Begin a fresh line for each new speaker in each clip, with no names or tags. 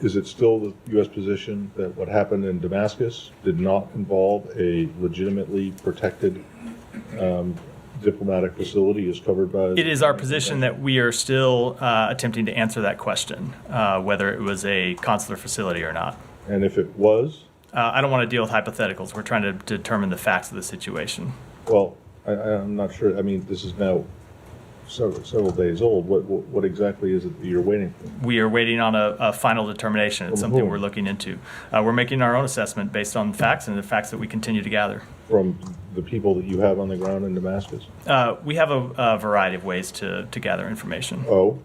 Is it still the U.S. position that what happened in Damascus did not involve a legitimately protected diplomatic facility as covered by?
It is our position that we are still attempting to answer that question, whether it was a consular facility or not.
And if it was?
I don't want to deal with hypotheticals. We're trying to determine the facts of the situation.
Well, I'm not sure. I mean, this is now several days old. What exactly is it that you're waiting for?
We are waiting on a final determination. It's something we're looking into. We're making our own assessment based on facts and the facts that we continue to gather.
From the people that you have on the ground in Damascus?
We have a variety of ways to gather information.
Oh,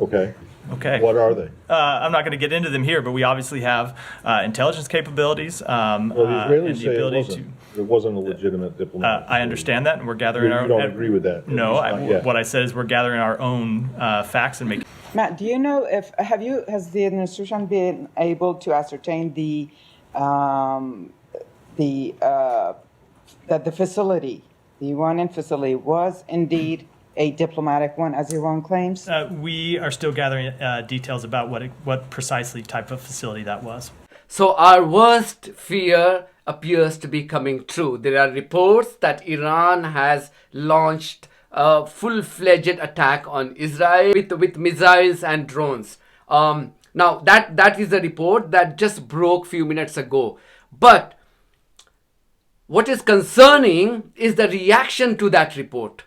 okay.
Okay.
What are they?
I'm not going to get into them here, but we obviously have intelligence capabilities
Well, the Israelis
and the
say
ability
it wasn't a legitimate diplomatic
I understand that, and we're gathering
You
our.
don't agree with that?
No, what I said is we're gathering our own facts and making.
Matt, do you know if has the administration been able to ascertain that the facility, the Iranian facility, was indeed a diplomatic one, as Iran claims?
We are still gathering details about what precisely type of facility that was.
So our worst fear appears to be coming true. There are reports that Iran has launched a full-fledged attack on Israel with missiles and drones. Now that is a report that just broke a few minutes ago. But what is concerning is the reaction to that report.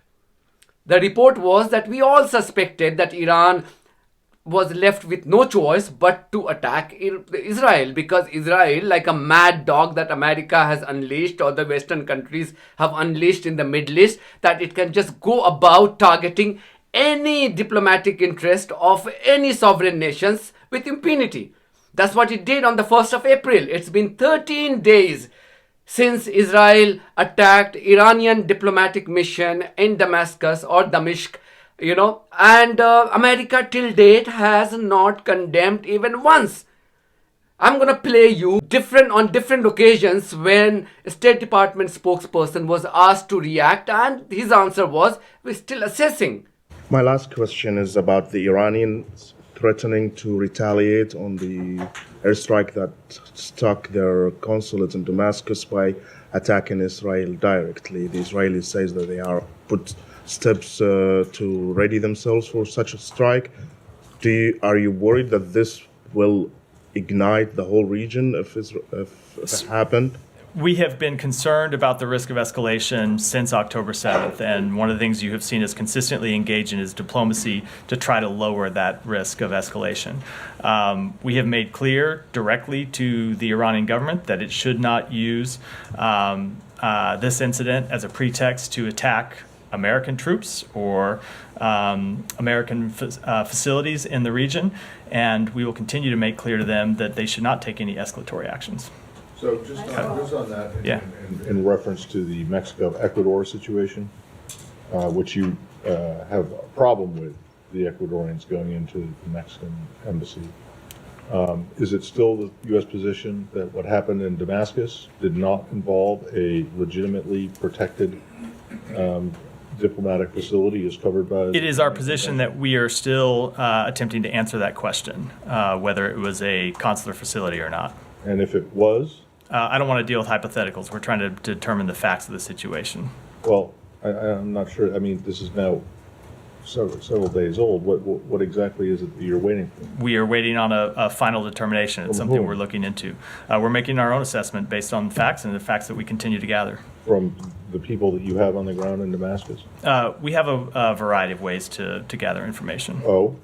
The report was that we all suspected that Iran was left with no choice but to attack Israel, because Israel, like a mad dog that America has unleashed or the Western countries have unleashed in the Middle East, that it can just go about targeting any diplomatic interest of any sovereign nations with impunity. That's what it did on the 1st of April. It's been 13 days since Israel attacked Iranian diplomatic mission in Damascus or Damashq, and America till date has not condemned even once. I'm going to play you on different occasions when a State Department spokesperson was asked to react, and his answer was, we're still assessing.
My last question is about the Iranians threatening to retaliate on the airstrike that struck their consulate in Damascus by attacking Israel directly. The Israelis say that they are put steps to ready themselves for such a strike. Are you worried that this will ignite the whole region if it happened?
We have been concerned about the risk of escalation since October 7th, and one of the things you have seen us consistently engage in is diplomacy to try to lower that risk of escalation. We have made clear directly to the Iranian government that it should not use this incident as a pretext to attack American troops or American facilities in the region, and we will continue to make clear to them that they should not take any escalatory actions.
So just on that,
Yeah.
in reference to the Mexico-Ecuador situation, which you have a problem with, the Ecuadorians going into the Mexican embassy, is it still the U.S. position that what happened in Damascus did not involve a legitimately protected diplomatic facility as covered by?
It is our position that we are still attempting to answer that question, whether it was a consular facility or not.
And if it was?
I don't want to deal with hypotheticals. We're trying to determine the facts of the situation.
Well, I'm not sure. I mean, this is now several days old. What exactly is it that you're waiting for?
We are waiting on a final determination. It's something we're looking into. We're making our own assessment based on facts and the facts that we continue to gather.
From the people that you have on the ground in Damascus?
We have a variety of ways to gather information.
Oh,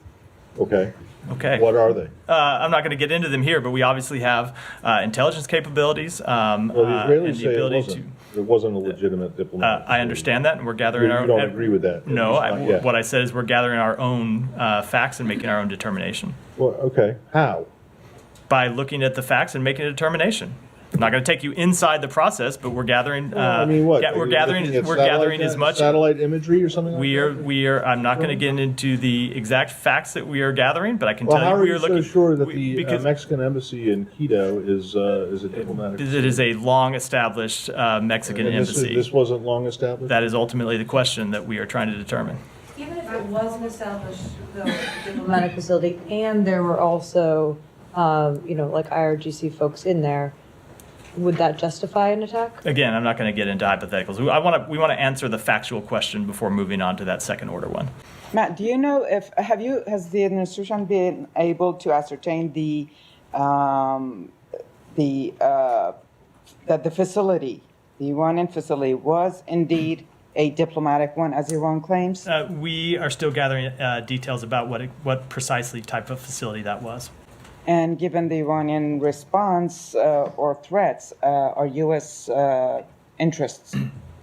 okay.
Okay.
What are they?
I'm not going to get into them here, but we obviously have intelligence capabilities
well, the Israelis
and the
say
ability
it wasn't a legitimate diplomatic
I understand that, and we're gathering
You don't agree with that?
No, what I said is we're gathering our own facts and making our own determination.
Well, okay. How?
By looking at the facts and making a determination. I'm not going to take you inside the process, but we're gathering.
I mean, what?
We're gathering as much
satellite imagery or something.
We are. I'm not going to get into the exact facts that we are gathering, but I can
Well,
tell
how
you
are
we are
you so
looking.
sure that the Mexican embassy in Quito is a diplomatic?
It is a long-established Mexican embassy.
This wasn't long established.
That is ultimately the question that we are trying to determine.
Even if it was an established diplomatic facility, and there were also like IRGC folks in there, would that justify an attack?
Again, I'm not going to get into hypotheticals. We want to answer the factual question before moving on to that second order one.
Matt, do you know has the administration been able to ascertain that the facility, the Iranian facility, was indeed a diplomatic one, as Iran claims?
We are still gathering details about what precisely type of facility that was.
And given the Iranian response or threats, are U.S. interests,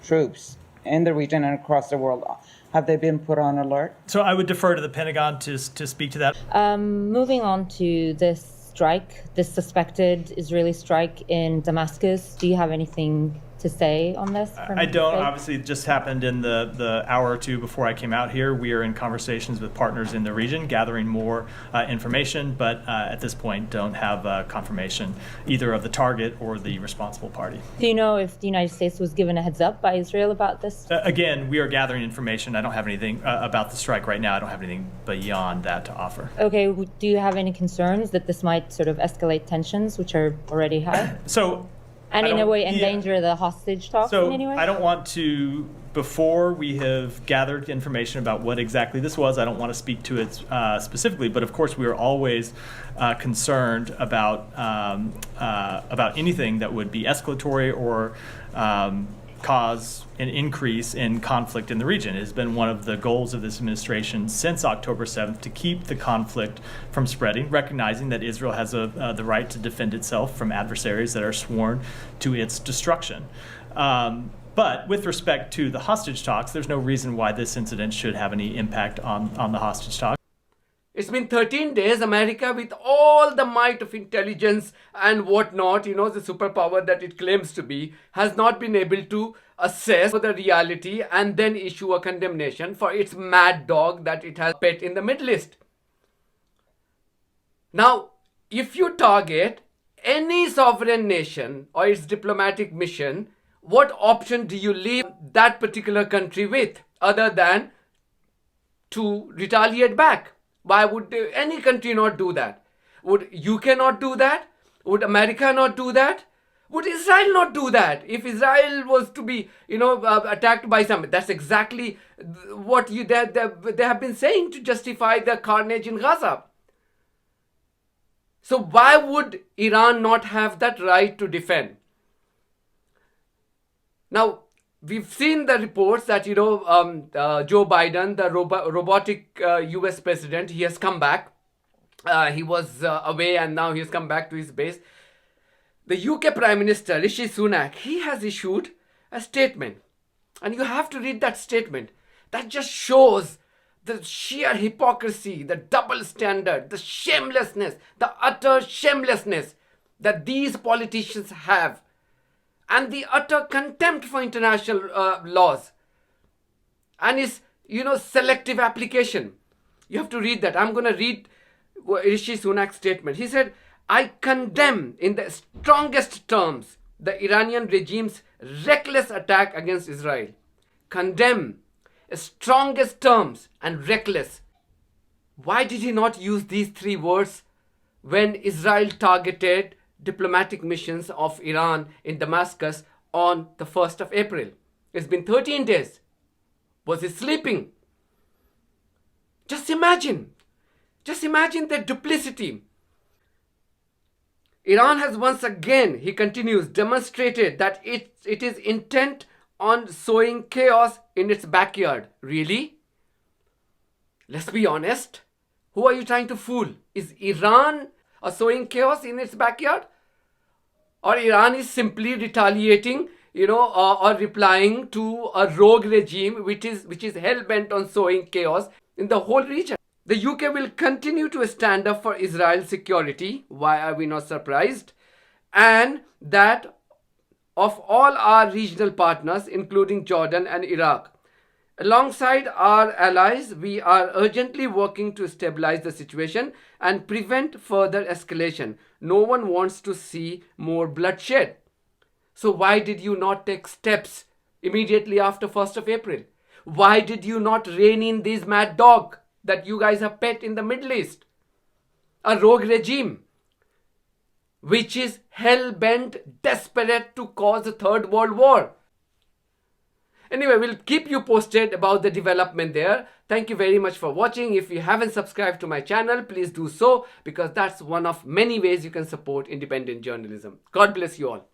troops in the region and across the world, have they been put on alert?
So I would defer to the Pentagon to speak to that.
Moving on to this strike, this suspected Israeli strike in Damascus, do you have anything to say on this?
I don't. Obviously, it just happened in the hour or two before I came out here. We are in conversations with partners in the region, gathering more information, but at this point don't have confirmation either of the target or the responsible party.
Do you know if the United States was given a heads up by Israel about this?
Again, we are gathering information. I don't have anything about the strike right now. I don't have anything beyond that to offer.
Okay, do you have any concerns that this might sort of escalate tensions, which are already high? And in a way endanger the hostage talks in any way?
I don't want to, before we have gathered information about what exactly this was, I don't want to speak to it specifically, but of course we are always concerned about anything that would be escalatory or cause an increase in conflict in the region. It has been one of the goals of this administration since October 7th to keep the conflict from spreading, recognizing that Israel has the right to defend itself from adversaries that are sworn to its destruction. But with respect to the hostage talks, there's no reason why this incident should have any impact on the hostage talks.
It's been 13 days, America, with all the might of intelligence and whatnot, the superpower that it claims to be, has not been able to assess the reality and then issue a condemnation for its mad dog that it has pet in the Middle East. Now, if you target any sovereign nation or its diplomatic mission, what option do you leave that particular country with other than to retaliate back? Why would any country not do that? Would UK not do that? Would America not do that? Would Israel not do that? If Israel was to be, attacked by somebody, that's exactly what they have been saying to justify the carnage in Gaza. So why would Iran not have that right to defend? Now, we've seen the reports that, Joe Biden, the robotic US president, he has come back. He was away and now he has come back to his base. The UK Prime Minister, Rishi Sunak, he has issued a statement. And you have to read that statement. That just shows the sheer hypocrisy, the double standard, the shamelessness, the utter shamelessness that these politicians have. And the utter contempt for international laws and its, selective application. You have to read that. I'm going to read Rishi Sunak's statement. He said, I condemn in the strongest terms the Iranian regime's reckless attack against Israel. Condemn, strongest terms and reckless. Why did he not use these three words when Israel targeted diplomatic missions of Iran in Damascus on the 1st of April? It's been 13 days. Was he sleeping? Just imagine the duplicity. Iran has once again, he continues, demonstrated that it is intent on sowing chaos in its backyard. Really? Let's be honest. Who are you trying to fool? Is Iran sowing chaos in its backyard? Or Iran is simply retaliating, or replying to a rogue regime which is hell-bent on sowing chaos in the whole region. The UK will continue to stand up for Israel's security. Why are we not surprised? And that of all our regional partners, including Jordan and Iraq. Alongside our allies, we are urgently working to stabilize the situation and prevent further escalation. No one wants to see more bloodshed. So why did you not take steps immediately after 1st of April? Why did you not rein in these mad dog that you guys have pet in the Middle East? A rogue regime. which is hell-bent, desperate to cause a third world war. Anyway, we'll keep you posted about the development there. Thank you very much for watching. If you haven't subscribed to my channel, please do so, because that's one of many ways you can support independent journalism. God bless you all.